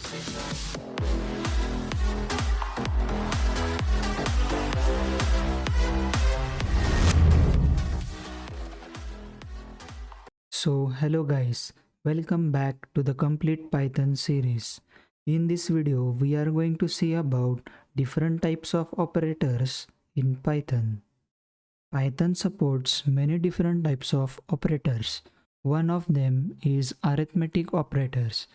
So hello guys, welcome back to the complete Python series. In this video we are going to see about different types of operators in Python. Python supports many different types of operators. One of them is arithmetic operators.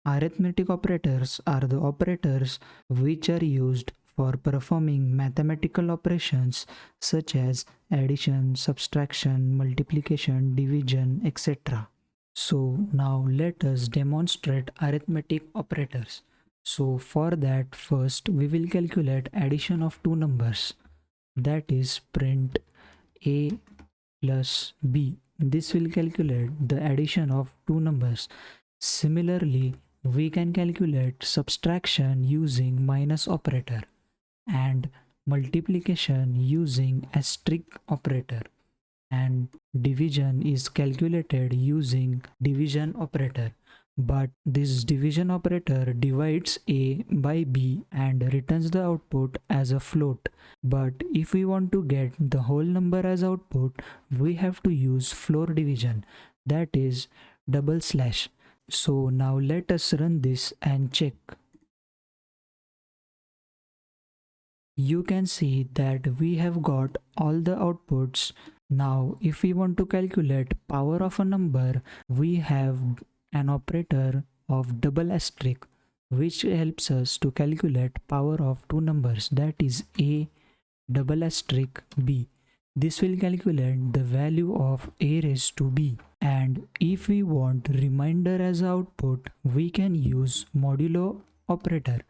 Arithmetic operators are the operators which are used for performing mathematical operations such as addition, subtraction, multiplication, division, etc. So now let us demonstrate arithmetic operators. So for that, first we will calculate addition of two numbers, that is print a plus b. This will calculate the addition of two numbers. Similarly, we can calculate subtraction using minus operator and multiplication using asterisk operator, and division is calculated using division operator. But this division operator divides a by b and returns the output as a float. But if we want to get the whole number as output, we have to use floor division, that is double slash. So now let us run this and check. You can see that we have got all the outputs. Now if we want to calculate power of a number, we have an operator of double asterisk which helps us to calculate power of two numbers, that is a double asterisk b. This will calculate the value of a raised to b. And if we want remainder as output, we can use modulo operator,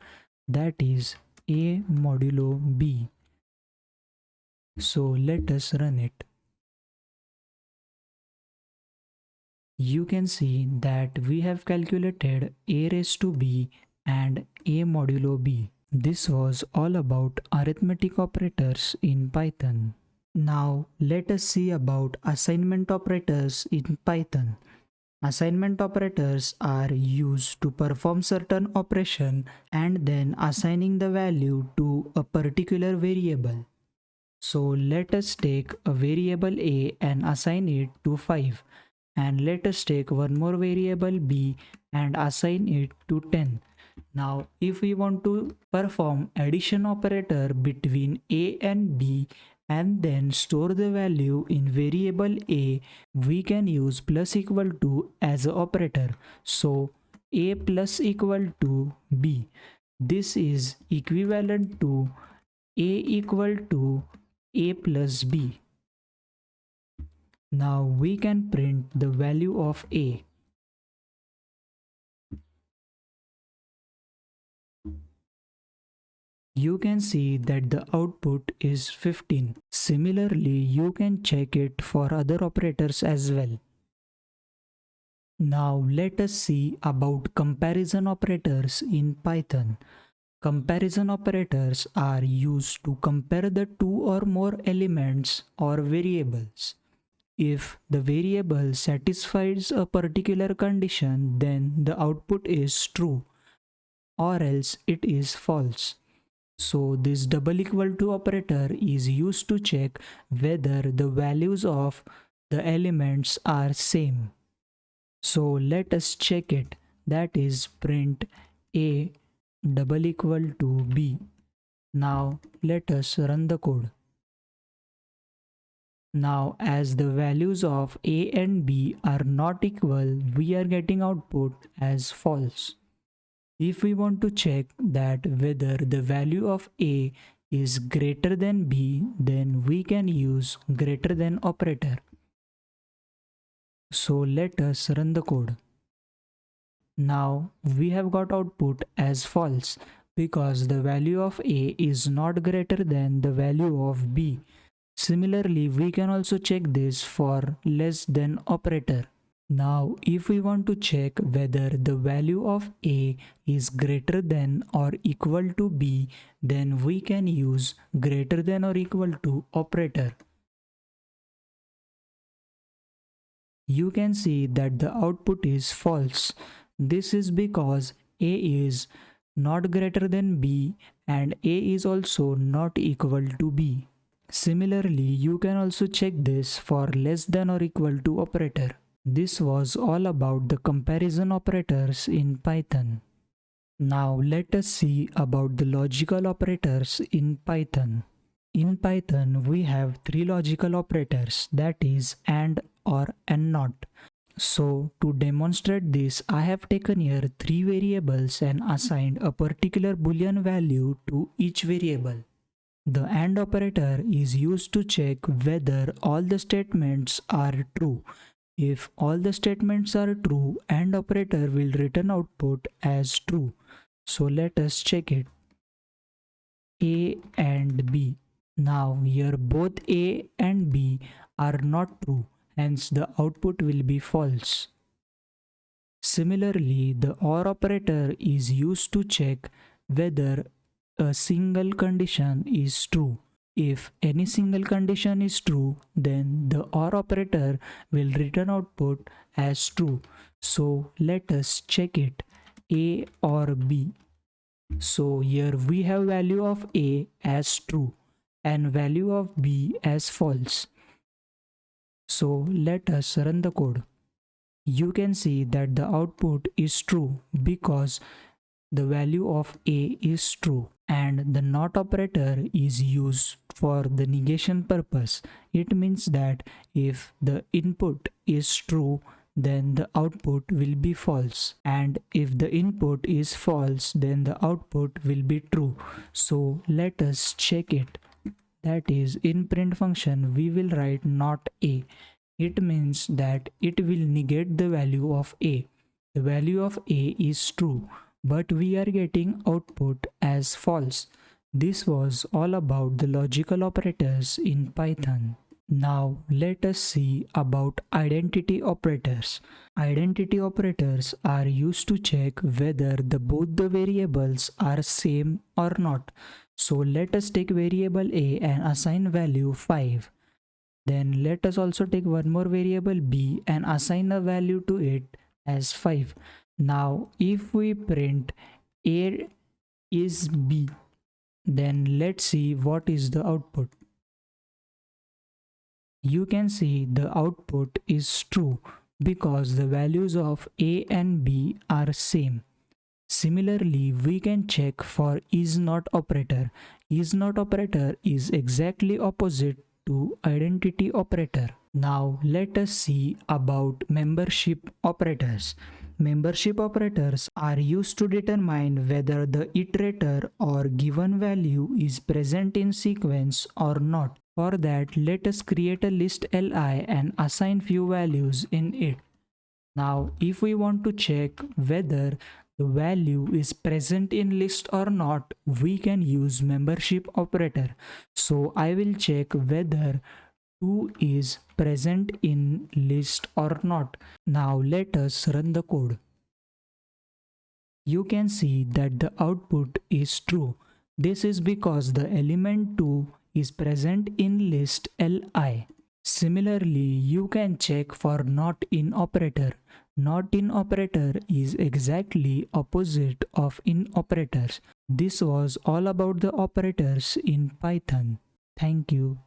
that is a modulo b. So let us run it. You can see that we have calculated a raised to b and a modulo b. This was all about arithmetic operators in Python. Now let us see about assignment operators in Python. Assignment operators are used to perform certain operation and then assigning the value to a particular variable. So let us take a variable a and assign it to 5. And let us take one more variable b and assign it to 10. Now if we want to perform addition operator between a and b and then store the value in variable a, we can use plus equal to as an operator. So a plus equal to b. This is equivalent to a equal to a plus b. Now we can print the value of a. You can see that the output is 15. Similarly, you can check it for other operators as well. Now let us see about comparison operators in Python. Comparison operators are used to compare the two or more elements or variables. If the variable satisfies a particular condition, then the output is true, or else it is false. So this double equal to operator is used to check whether the values of the elements are same. So let us check it, that is print a double equal to b. Now let us run the code. Now as the values of a and b are not equal, we are getting output as false. If we want to check that whether the value of a is greater than b, then we can use greater than operator. So let us run the code. Now we have got output as false because the value of a is not greater than the value of b. Similarly, we can also check this for less than operator. Now if we want to check whether the value of a is greater than or equal to b, then we can use greater than or equal to operator. You can see that the output is false. This is because A is not greater than B and A is also not equal to B. Similarly, you can also check this for less than or equal to operator. This was all about the comparison operators in Python. Now let us see about the logical operators in Python. In Python, we have three logical operators, that is AND, OR and NOT. So to demonstrate this, I have taken here three variables and assigned a particular boolean value to each variable. The AND operator is used to check whether all the statements are true. If all the statements are true, AND operator will return output as true. So let us check it. A and B. Now here both A and B are not true, hence the output will be false. Similarly, the OR operator is used to check whether a single condition is true. If any single condition is true, then the OR operator will return output as true. So let us check it, A or B. So here we have value of A as true and value of B as false. So let us run the code. You can see that the output is true because the value of A is true, and the NOT operator is used for the negation purpose. It means that if the input is true, then the output will be false, and if the input is false, then the output will be true. So let us check it. That is, in print function we will write not A. It means that it will negate the value of A. The value of A is true, but we are getting output as false. This was all about the logical operators in Python. Now let us see about identity operators. Identity operators are used to check whether both the variables are same or not. So let us take variable A and assign value 5. Then let us also take one more variable B and assign a value to it as 5. Now if we print A is B, then let's see what is the output. You can see the output is true because the values of A and B are same. Similarly, we can check for is not operator. Is not operator is exactly opposite to identity operator. Now let us see about membership operators. Membership operators are used to determine whether the iterator or given value is present in sequence or not. For that, let us create a list li and assign few values in it. Now if we want to check whether the value is present in list or not, we can use membership operator. So I will check whether 2 is present in list or not. Now let us run the code. You can see that the output is true. This is because the element 2 is present in list li. Similarly, you can check for not in operator. Not in operator is exactly opposite of in operators. This was all about the operators in Python. Thank you.